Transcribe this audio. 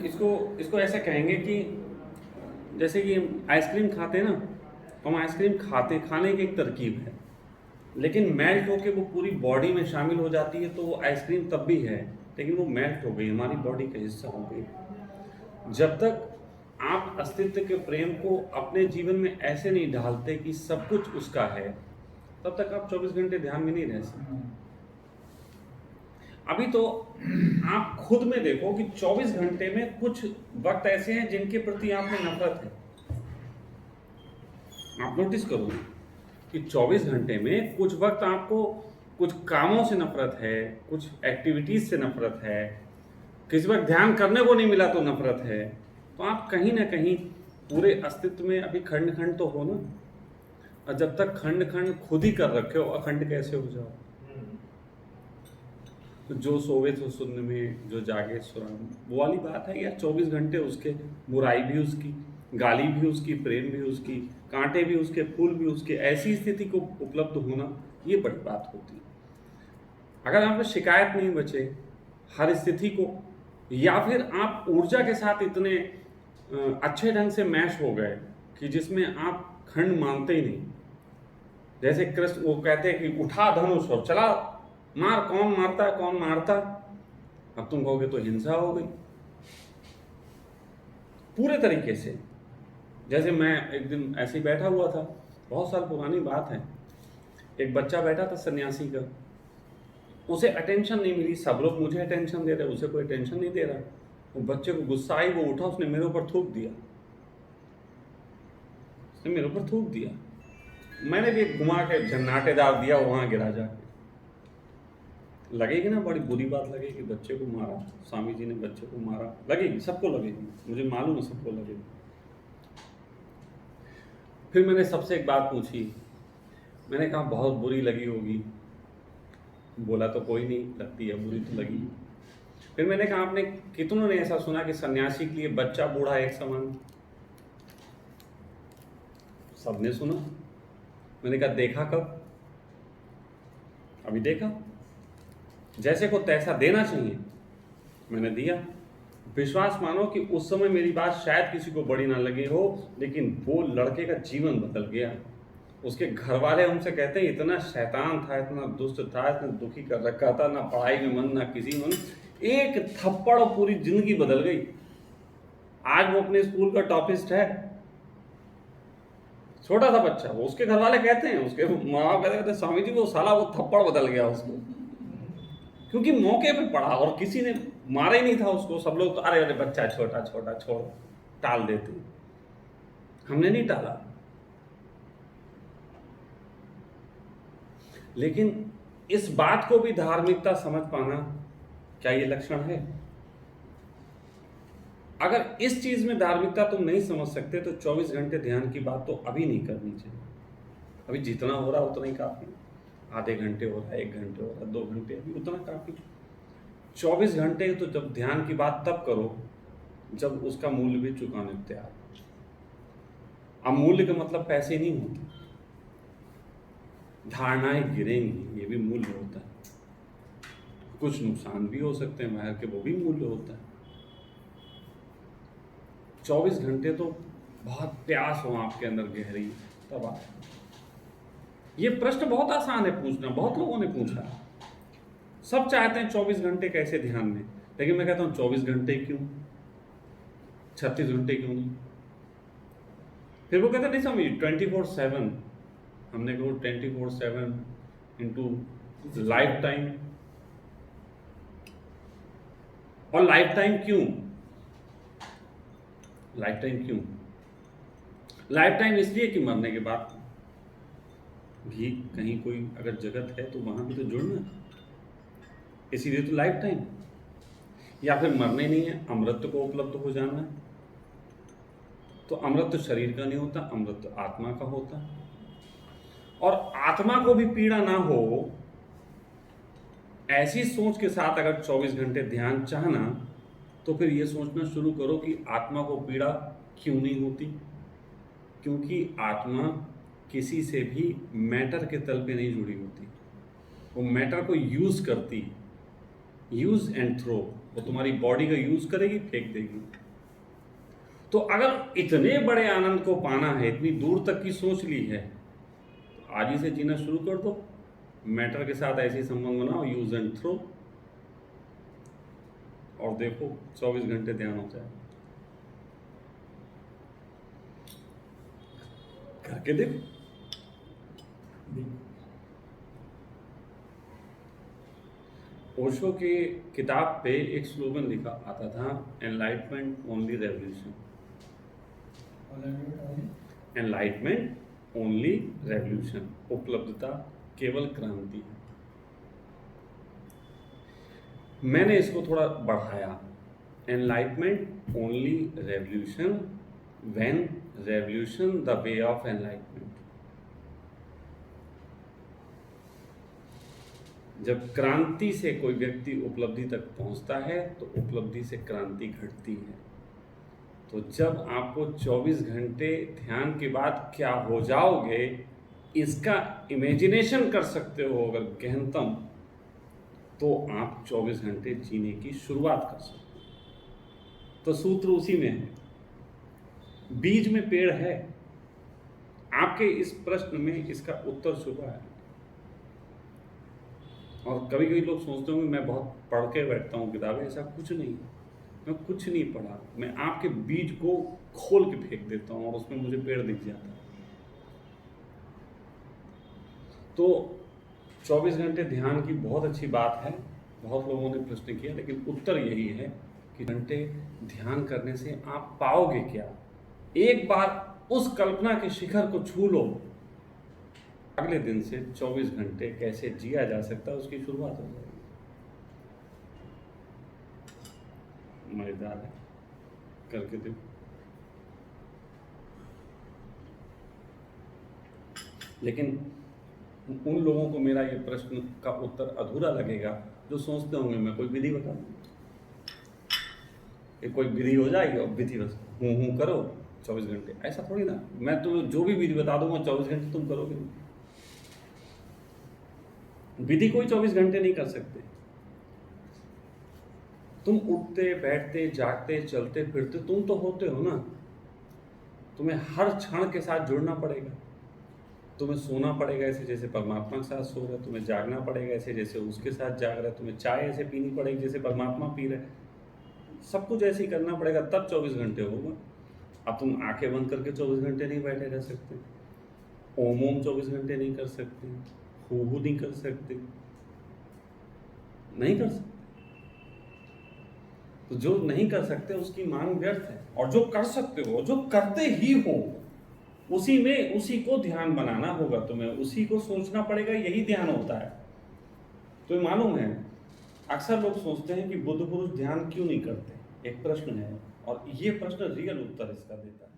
इसको इसको ऐसे कहेंगे कि जैसे कि आइसक्रीम खाते हैं ना, तो हम आइसक्रीम खाने की एक तरकीब है, लेकिन मेल्ट होके वो पूरी बॉडी में शामिल हो जाती है, तो वो आइसक्रीम तब भी है, लेकिन वो मेल्ट हो गई, हमारी बॉडी का हिस्सा हो गई। जब तक आप अस्तित्व के प्रेम को अपने जीवन में ऐसे नहीं ढालते कि सब कुछ उसका है, तब तक आप 24 घंटे ध्यान में नहीं रह सकते। अभी तो आप खुद में देखो कि 24 घंटे में कुछ वक्त ऐसे हैं जिनके प्रति आप में नफरत है। आप नोटिस करो कि 24 घंटे में कुछ वक्त आपको कुछ कामों से नफरत है, कुछ एक्टिविटीज से नफरत है, किसी वक्त ध्यान करने को नहीं मिला तो नफरत है। तो आप कहीं ना कहीं पूरे अस्तित्व में अभी खंड खंड तो हो ना, और जब तक खंड खंड खुद ही कर रखे हो, अखंड कैसे हो जाओ? तो जो सोवे तो सुन्न में, जो जागे सुराम, वो वाली बात है यार। 24 घंटे उसके, बुराई भी उसकी, गाली भी उसकी, प्रेम भी उसकी, कांटे भी उसके, फूल भी उसके, ऐसी स्थिति को उपलब्ध होना, ये बड़ी बात होती है। अगर आप में शिकायत नहीं बचे हर स्थिति को, या फिर आप ऊर्जा के साथ इतने अच्छे ढंग से मैश हो गए कि जिसमें आप खंड मानते ही नहीं। जैसे कृष्ण वो कहते हैं कि उठा धनुष और चला मार, कौन मारता है कौन मारता, अब तुम कहोगे तो हिंसा हो गई पूरे तरीके से। जैसे मैं एक दिन ऐसे ही बैठा हुआ था, बहुत साल पुरानी बात है, एक बच्चा बैठा था सन्यासी का, उसे अटेंशन नहीं मिली, सब लोग मुझे अटेंशन दे रहे, उसे कोई अटेंशन नहीं दे रहा। वो बच्चे को गुस्सा आई, वो उठा, उसने मेरे ऊपर थूक दिया, उसने मेरे ऊपर थूक दिया। मैंने भी एक घुमा के झन्नाटेदार दिया, वहां गिरा जाके। लगेगी ना, बड़ी बुरी बात लगेगी, बच्चे को मारा, स्वामी जी ने बच्चे को मारा, लगेगी, सबको लगेगी, मुझे मालूम है सबको लगेगी। फिर मैंने सबसे एक बात पूछी, मैंने कहा बहुत बुरी लगी होगी। बोला तो कोई नहीं, लगती है बुरी तो लगी। फिर मैंने कहा आपने कितनों ने ऐसा सुना कि सन्यासी के लिए बच्चा बूढ़ा एक समान? सबने सुना। मैंने कहा देखा कब? अभी देखा। जैसे को तैसा देना चाहिए, मैंने दिया। विश्वास मानो कि उस समय मेरी बात शायद किसी को बड़ी ना लगी हो, लेकिन वो लड़के का जीवन बदल गया। उसके घर वाले हमसे कहते हैं इतना शैतान था, इतना दुष्ट था, इतना दुखी कर रखा था, ना पढ़ाई में मन ना किसी में, एक थप्पड़ और पूरी जिंदगी बदल गई। आज वो अपने स्कूल का टॉपिस्ट है, छोटा सा बच्चा। वो उसके घर वाले कहते हैं, उसके माँ बाप कहते स्वामी जी वो साला वो थप्पड़ बदल गया उसको, क्योंकि मौके पे पड़ा और किसी ने मारा ही नहीं था उसको। सब लोग तो अरे अरे बच्चा छोटा छोटा, छोड़, टाल देते। हमने नहीं टाला। लेकिन इस बात को भी धार्मिकता समझ पाना, क्या ये लक्षण है? अगर इस चीज में धार्मिकता तुम नहीं समझ सकते तो 24 घंटे ध्यान की बात तो अभी नहीं करनी चाहिए। अभी जितना हो रहा है उतना ही काफी। आधे घंटे हो रहा है, 1 घंटे हो रहा है, 2 घंटे, अभी उतना काफी। 24 घंटे तो जब ध्यान की बात तब करो जब उसका मूल्य भी चुकाने को तैयार हो। अब मूल्य का मतलब पैसे नहीं होते, धारणाएं गिरेंगी, ये भी मूल्य होता है। कुछ नुकसान भी हो सकते हैं बाहर के, वो भी मूल्य होता है। 24 घंटे तो बहुत प्यास हो आपके अंदर गहरी, तब आप। ये प्रश्न बहुत आसान है पूछना, बहुत लोगों ने पूछा। सब चाहते हैं 24 घंटे कैसे ध्यान में, लेकिन मैं कहता हूं 24 घंटे क्यों, 36 घंटे क्यों नहीं? फिर वो कहते नहीं समझ 24/7। हमने कहा 24/7 इंटू लाइफ टाइम। और लाइफ टाइम क्यों? लाइफ टाइम क्यों? लाइफ टाइम इसलिए कि मरने के बाद भी कहीं कोई अगर जगत है तो वहां भी तो जुड़ना है, इसीलिए तो लाइफ टाइम। या फिर मरने नहीं है, अमृत को उपलब्ध हो जाना है। तो अमृत तो शरीर का नहीं होता, अमृत तो आत्मा का होता है। और आत्मा को भी पीड़ा ना हो, ऐसी सोच के साथ अगर 24 घंटे ध्यान चाहना, तो फिर ये सोचना शुरू करो कि आत्मा को पीड़ा क्यों नहीं होती। क्योंकि आत्मा किसी से भी मैटर के तल पे नहीं जुड़ी होती, वो मैटर को यूज करती, यूज एंड थ्रो। वो तुम्हारी बॉडी का यूज करेगी, फेंक देगी। तो अगर इतने बड़े आनंद को पाना है, इतनी दूर तक की सोच ली है, तो आज ही से जीना शुरू कर दो। मैटर के साथ ऐसे संबंध बनाओ, यूज एंड थ्रो, और देखो 24 घंटे ध्यान हो जाए। करके देखो। ओशो की किताब पे एक स्लोगन लिखा आता था, enlightenment only revolution. Enlightenment only revolution, उपलब्धता केवल क्रांति है। मैंने इसको थोड़ा बढ़ाया, enlightenment only revolution when revolution the way of enlightenment. जब क्रांति से कोई व्यक्ति उपलब्धि तक पहुंचता है तो उपलब्धि से क्रांति घटती है। तो जब आपको 24 घंटे ध्यान के बाद क्या हो जाओगे इसका इमेजिनेशन कर सकते हो अगर गहनतम, तो आप 24 घंटे जीने की शुरुआत कर सकते हो। तो सूत्र उसी में है, बीज में पेड़ है। आपके इस प्रश्न में इसका उत्तर छुपा है। और कभी कभी लोग सोचते होंगे मैं बहुत पढ़ के बैठता हूँ किताबें, ऐसा कुछ नहीं। मैं कुछ नहीं पढ़ा, मैं आपके बीज को खोल के फेंक देता हूँ और उसमें मुझे पेड़ दिख जाता है। तो 24 घंटे ध्यान की बहुत अच्छी बात है, बहुत लोगों ने प्रश्न किया, लेकिन उत्तर यही है कि घंटे ध्यान करने से आप पाओगे क्या। एक बार उस कल्पना के शिखर को छू लो, अगले दिन से 24 घंटे कैसे जिया जा सकता है उसकी शुरुआत हो जाएगी। मजेदार है, करके देखो। लेकिन उन लोगों को मेरा ये प्रश्न का उत्तर अधूरा लगेगा जो सोचते होंगे मैं कोई विधि बता दूँ, ये कोई विधि हो जाएगी और विधि बस हूँ करो 24 घंटे, ऐसा थोड़ी ना। मैं तो जो भी विधि बता दूंगा 24 घंटे तुम करोगे। विधि कोई 24 घंटे नहीं कर सकते। तुम उठते बैठते जागते चलते फिरते तुम तो होते हो ना। तुम्हें हर क्षण के साथ जुड़ना पड़ेगा। तुम्हें सोना पड़ेगा ऐसे जैसे परमात्मा के साथ सो रहे, तुम्हें जागना पड़ेगा ऐसे जैसे उसके साथ जाग रहे, तुम्हें चाय ऐसे पीनी पड़ेगी जैसे परमात्मा पी रहे। सब कुछ ऐसे ही करना पड़ेगा, तब 24 घंटे होगा। अब तुम आंखें बंद करके 24 घंटे नहीं बैठे रह सकते, ओम ओम 24 घंटे नहीं कर सकते, हू नहीं कर सकते, नहीं कर सकते। तो जो नहीं कर सकते उसकी मांग व्यर्थ है, और जो कर सकते हो, जो करते ही हो, उसी को ध्यान बनाना होगा। तुम्हें उसी को सोचना पड़ेगा, यही ध्यान होता है। तो मालूम है, अक्सर लोग सोचते हैं कि बुद्ध पुरुष ध्यान क्यों नहीं करते, एक प्रश्न है, और ये प्रश्न रियल उत्तर इसका देता है।